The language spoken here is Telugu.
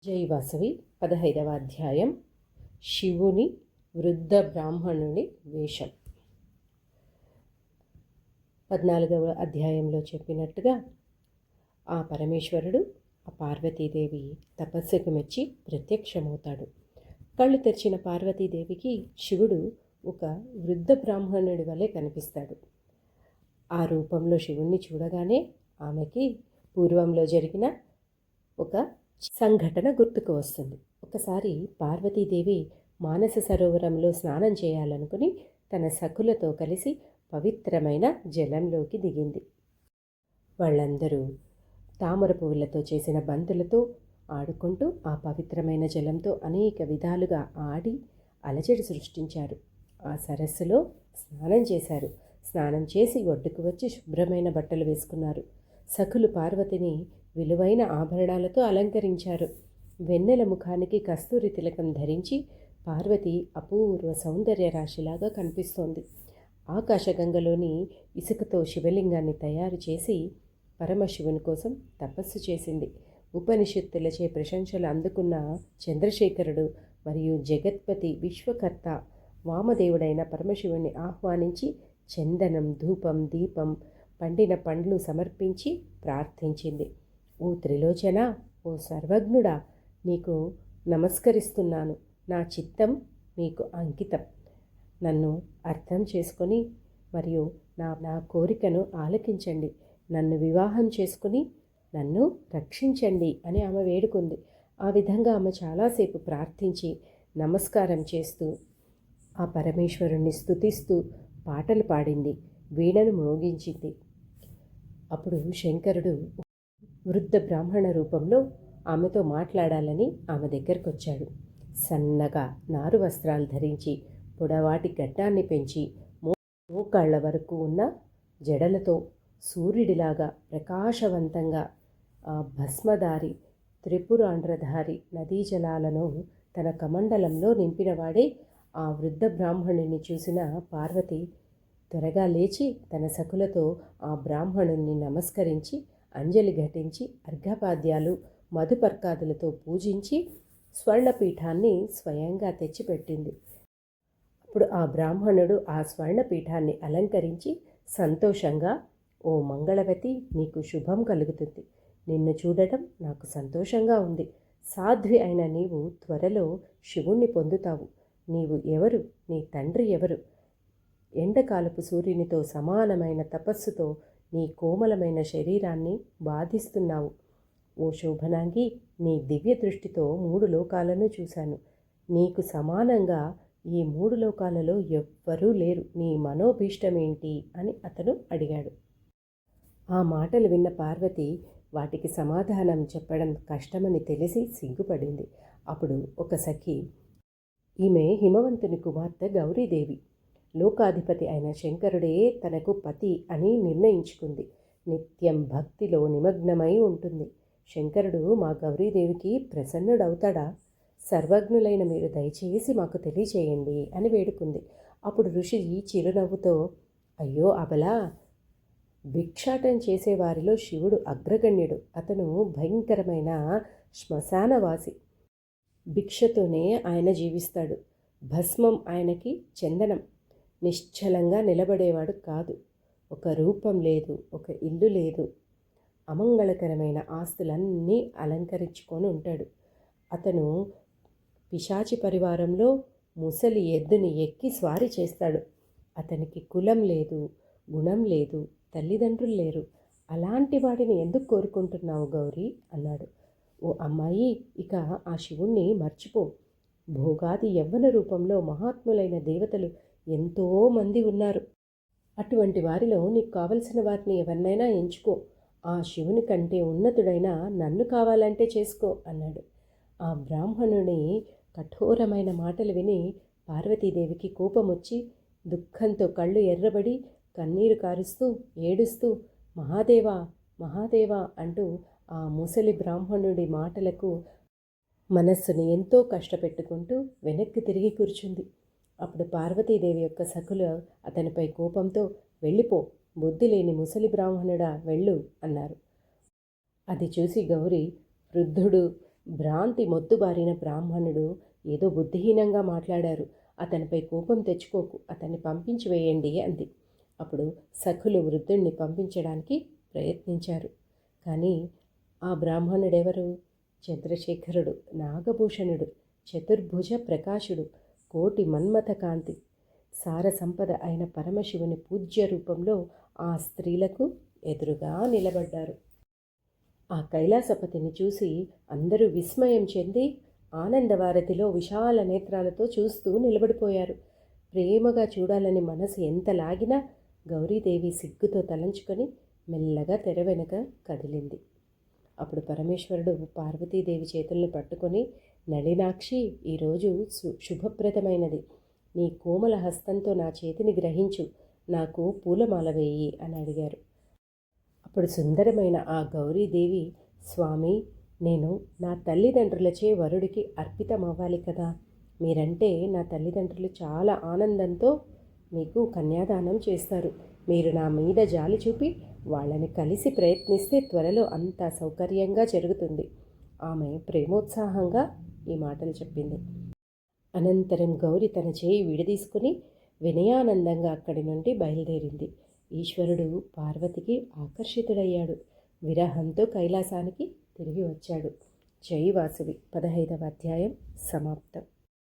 జై వాసవి 15వ అధ్యాయం శివుని వృద్ధ బ్రాహ్మణుని వేషం. 14వ అధ్యాయంలో చెప్పినట్టుగా ఆ పరమేశ్వరుడు ఆ పార్వతీదేవి తపస్సుకు మెచ్చి ప్రత్యక్షమవుతాడు. కళ్ళు తెరిచిన పార్వతీదేవికి శివుడు ఒక వృద్ధ బ్రాహ్మణుడి వలె కనిపిస్తాడు. ఆ రూపంలో శివుణ్ణి చూడగానే ఆమెకి పూర్వంలో జరిగిన ఒక సంఘటన గుర్తుకు వస్తుంది. ఒకసారి పార్వతీదేవి మానస సరోవరంలో స్నానం చేయాలనుకుని తన సఖులతో కలిసి పవిత్రమైన జలంలోకి దిగింది. వాళ్ళందరూ తామర పువ్వులతో చేసిన బంతులతో ఆడుకుంటూ ఆ పవిత్రమైన జలంతో అనేక విధాలుగా ఆడి అలజడి సృష్టించారు. ఆ సరస్సులో స్నానం చేశారు. స్నానం చేసి ఒడ్డుకు వచ్చి శుభ్రమైన బట్టలు వేసుకున్నారు. సఖులు పార్వతిని విలువైన ఆభరణాలతో అలంకరించారు. వెన్నెల ముఖానికి కస్తూరి తిలకం ధరించి పార్వతి అపూర్వ సౌందర్య రాశిలాగా కనిపిస్తోంది. ఆకాశగంగలోని ఇసుకతో శివలింగాన్ని తయారు చేసి పరమశివుని కోసం తపస్సు చేసింది. ఉపనిషత్తులచే ప్రశంసలు అందుకున్న చంద్రశేఖరుడు మరియు జగత్పతి విశ్వకర్త వామదేవుడైన పరమశివుని ఆహ్వానించి చందనం, ధూపం, దీపం, పండిన పండ్లు సమర్పించి ప్రార్థించింది. ఓ త్రిలోచన, ఓ సర్వజ్ఞుడా, నీకు నమస్కరిస్తున్నాను. నా చిత్తం మీకు అంకితం. నన్ను అర్థం చేసుకొని మరియు నా కోరికను ఆలకించండి. నన్ను వివాహం చేసుకుని నన్ను రక్షించండి అని ఆమె వేడుకుంది. ఆ విధంగా ఆమె చాలాసేపు ప్రార్థించి నమస్కారం చేస్తూ ఆ పరమేశ్వరుణ్ణి స్తుతిస్తూ పాటలు పాడింది, వీణను మ్రోగించింది. అప్పుడు శంకరుడు వృద్ధ బ్రాహ్మణ రూపంలో ఆమెతో మాట్లాడాలని ఆమె దగ్గరకు వచ్చాడు. సన్నగా నారు వస్త్రాలు ధరించి పొడవాటి గడ్డాన్ని పెంచి మోకాళ్ల వరకు ఉన్న జడలతో సూర్యుడిలాగా ప్రకాశవంతంగా భస్మధారి త్రిపురాండ్రధారి నదీ జలాలను తన కమండలంలో నింపినవాడే ఆ వృద్ధ బ్రాహ్మణుని చూసిన పార్వతి త్వరగా లేచి తన సఖులతో ఆ బ్రాహ్మణుణ్ణి నమస్కరించి అంజలి ఘటించి అర్ఘ్యపాద్యాలు మధుపర్కాదులతో పూజించి స్వర్ణపీఠాన్ని స్వయంగా తెచ్చిపెట్టింది. అప్పుడు ఆ బ్రాహ్మణుడు ఆ స్వర్ణపీఠాన్ని అలంకరించి సంతోషంగా, ఓ మంగళవతి, నీకు శుభం కలుగుతుంది. నిన్ను చూడటం నాకు సంతోషంగా ఉంది. సాధ్వి అయిన నీవు త్వరలో శివుణ్ణి పొందుతావు. నీవు ఎవరు? నీ తండ్రి ఎవరు? ఎండకాలపు సూర్యునితో సమానమైన తపస్సుతో నీ కోమలమైన శరీరాన్ని బాధిస్తున్నావు. ఓ శోభనాంగి, నీ దివ్య దృష్టితో 3 లోకాలను చూశాను. నీకు సమానంగా ఈ 3 లోకాలలో ఎవ్వరూ లేరు. నీ మనోభీష్టమేంటి అని అతను అడిగాడు. ఆ మాటలు విన్న పార్వతి వాటికి సమాధానం చెప్పడం కష్టమని తెలిసి సిగ్గుపడింది. అప్పుడు ఒక సఖి, ఈమె హిమవంతుని కుమార్తె గౌరీదేవి. లోకాధిపతి అయిన శంకరుడే తనకు పతి అని నిర్ణయించుకుంది. నిత్యం భక్తిలో నిమగ్నమై ఉంటుంది. శంకరుడు మా గౌరీదేవికి ప్రసన్నుడవుతాడా? సర్వజ్ఞులైన మీరు దయచేసి మాకు తెలియచేయండి అని వేడుకుంది. అప్పుడు ఋషి చిరునవ్వుతో, అయ్యో అబలా, భిక్షాటం చేసేవారిలో శివుడు అగ్రగణ్యుడు. అతను భయంకరమైన శ్మశానవాసి. భిక్షతోనే ఆయన జీవిస్తాడు. భస్మం ఆయనకి చందనం. నిశ్చలంగా నిలబడేవాడు కాదు. ఒక రూపం లేదు, ఒక ఇల్లు లేదు. అమంగళకరమైన ఆస్తులన్నీ అలంకరించుకొని ఉంటాడు. అతను పిశాచి పరివారంలో ముసలి ఎద్దుని ఎక్కి స్వారీ చేస్తాడు. అతనికి కులం లేదు, గుణం లేదు, తల్లిదండ్రులు లేరు. అలాంటి వాడిని ఎందుకు కోరుకుంటున్నావు గౌరీ అన్నాడు. ఓ అమ్మాయి, ఇక ఆ శివుణ్ణి మర్చిపో. భోగాది యవ్వన రూపంలో మహాత్ములైన దేవతలు ఎంతోమంది ఉన్నారు. అటువంటి వారిలో నీకు కావలసిన వారిని ఎవరినైనా ఎంచుకో. ఆ శివుని కంటే ఉన్నతుడైన నన్ను కావాలంటే చేసుకో అన్నాడు. ఆ బ్రాహ్మణుని కఠోరమైన మాటలు విని పార్వతీదేవికి కోపం వచ్చి దుఃఖంతో కళ్ళు ఎర్రబడి కన్నీరు కారుస్తూ ఏడుస్తూ మహాదేవా, మహాదేవా అంటూ ఆ ముసలి బ్రాహ్మణుడి మాటలకు మనస్సును ఎంతో కష్టపెట్టుకుంటూ వెనక్కి తిరిగి కూర్చుంది. అప్పుడు పార్వతీదేవి యొక్క సఖులు అతనిపై కోపంతో, వెళ్ళిపో, బుద్ధి లేని ముసలి బ్రాహ్మణుడా, వెళ్ళు అన్నారు. అది చూసి గౌరి, వృద్ధుడు భ్రాంతి మొద్దుబారిన బ్రాహ్మణుడు ఏదో బుద్ధిహీనంగా మాట్లాడారు, అతనిపై కోపం తెచ్చుకోకు, అతన్ని పంపించి వేయండి అంది. అప్పుడు సఖులు వృద్ధుణ్ణి పంపించడానికి ప్రయత్నించారు. కానీ ఆ బ్రాహ్మణుడెవరు? చంద్రశేఖరుడు, నాగభూషణుడు, చతుర్భుజ ప్రకాశుడు, కోటి మన్మథ కాంతి, సార సంపద అయిన పరమశివుని పూజ్య రూపంలో ఆ స్త్రీలకు ఎదురుగా నిలబడ్డారు. ఆ కైలాసపతిని చూసి అందరూ విస్మయం చెంది ఆనందవారధిలో విశాల నేత్రాలతో చూస్తూ నిలబడిపోయారు. ప్రేమగా చూడాలని మనసు ఎంత లాగినా గౌరీదేవి సిగ్గుతో తలంచుకొని మెల్లగా తెర వెనుక కదిలింది. అప్పుడు పరమేశ్వరుడు పార్వతీదేవి చేతుల్ని పట్టుకొని, నళినాక్షి, ఈరోజు శుభప్రదమైనది. నీ కోమల హస్తంతో నా చేతిని గ్రహించు, నాకు పూలమాల వేయి అని అడిగారు. అప్పుడు సుందరమైన ఆ గౌరీదేవి, స్వామి, నేను నా తల్లిదండ్రులచే వరుడికి అర్పితమవ్వాలి కదా. మీరంటే నా తల్లిదండ్రులు చాలా ఆనందంతో మీకు కన్యాదానం చేస్తారు. మీరు నా మీద జాలి చూపి వాళ్ళని కలిసి ప్రయత్నిస్తే త్వరలో అంతా సౌకర్యంగా జరుగుతుంది. ఆమె ప్రేమోత్సాహంగా ఈ మాటలు చెప్పింది. అనంతరం గౌరి తన చేయి విడదీసుకుని వినయానందంగా అక్కడి నుండి బయలుదేరింది. ఈశ్వరుడు పార్వతికి ఆకర్షితుడయ్యాడు. విరహంతో కైలాసానికి తిరిగి వచ్చాడు. జై వాసవి. 15వ అధ్యాయం సమాప్తం.